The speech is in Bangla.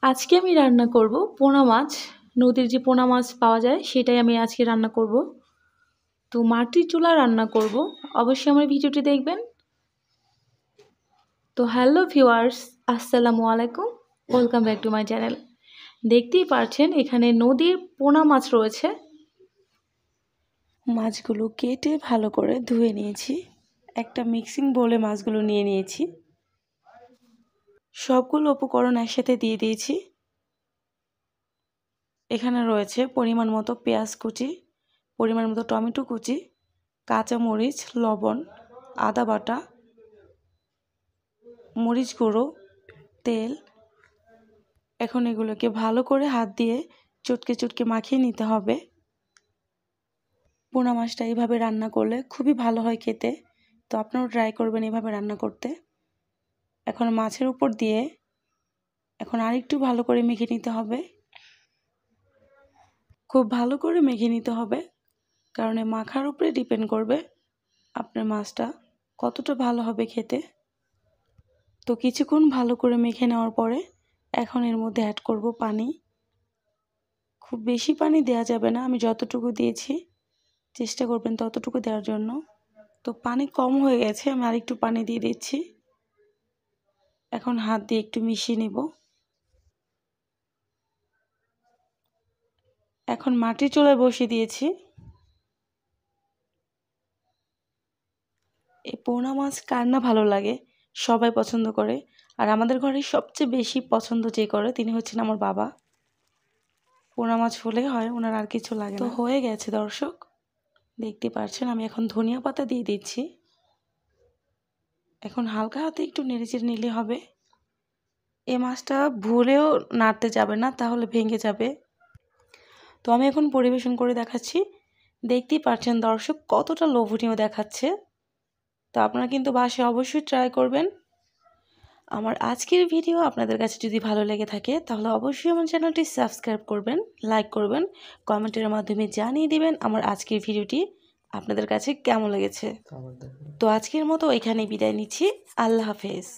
আজকে আমি রান্না করব পোনা মাছ। নদীর যে পোনা মাছ পাওয়া যায় সেটাই আমি আজকে রান্না করব। তো মাটির চুলা রান্না করব, অবশ্যই আমার ভিডিওটি দেখবেন। তো হ্যালো ভিউয়ার্স, আসসালামু আলাইকুম, welcome back to my channel. দেখতেই পাচ্ছেন এখানে নদীর পোনা মাছ রয়েছে। মাছগুলো কেটে ভালো করে ধুয়ে নিয়েছি। একটা মিক্সিং বোলে মাছগুলো নিয়ে নিয়েছি। সবগুলো উপকরণ একসাথে দিয়ে দিয়েছি। এখানে রয়েছে পরিমাণ মতো পেঁয়াজ কুচি, পরিমাণ মতো টমেটো কুচি, কাঁচামরিচ, লবণ, আদা বাটা, মরিচ গুঁড়ো, তেল। এখন এগুলোকে ভালো করে হাত দিয়ে চটকে চটকে মাখিয়ে নিতে হবে। পোনা মাছটা এইভাবে রান্না করলে খুবই ভালো হয় খেতে, তো আপনারাও ট্রাই করবেন এইভাবে রান্না করতে। এখন মাছের উপর দিয়ে এখন আরেকটু ভালো করে মেখে নিতে হবে। খুব ভালো করে মেখে নিতে হবে, কারণ এই মাখার উপরে ডিপেন্ড করবে আপনার মাছটা কতটা ভালো হবে খেতে। তো কিছুক্ষণ ভালো করে মেখে নেওয়ার পরে এখন এর মধ্যে অ্যাড করব পানি। খুব বেশি পানি দেওয়া যাবে না, আমি যতটুকু দিয়েছি চেষ্টা করবেন ততটুকু দেওয়ার জন্য। তো পানি কম হয়ে গেছে, আমি আরেকটু পানি দিয়ে দিচ্ছি। এখন হাত দিয়ে একটু মিশিয়ে নেব। এখন মাটির চুলায় বসিয়ে দিয়েছি। এই পোনা মাছ কার না ভালো লাগে, সবাই পছন্দ করে। আর আমাদের ঘরে সবচেয়ে বেশি পছন্দ যে করে তিনি হচ্ছেন আমার বাবা। পোনা মাছ হলে হয়, ওনার আর কিছু লাগে না। তো হয়ে গেছে দর্শক, দেখতে পাচ্ছেন। আমি এখন ধনিয়া পাতা দিয়ে দিচ্ছি। এখন হালকা হাতে একটু নেড়েচেড়ে নিলে হবে। এই মাছটা ভুলেও নাড়তে যাবে না, তাহলে ভেঙে যাবে। তো আমি এখন পরিবেশন করে দেখাচ্ছি। দেখতেই পাচ্ছেন দর্শক কতটা লোভনীয় দেখাচ্ছে। তো আপনারা কিন্তু বাসায় অবশ্যই ট্রাই করবেন। আমার আজকের ভিডিও আপনাদের কাছে যদি ভালো লেগে থাকে তাহলে অবশ্যই আমার চ্যানেলটি সাবস্ক্রাইব করবেন, লাইক করবেন, কমেন্টের মাধ্যমে জানিয়ে দিবেন আমার আজকের ভিডিওটি আপনাদের কাছে কেমন লেগেছে। তো আজকের মতো এখানেই বিদায় নিচ্ছি। আল্লাহ হাফেজ।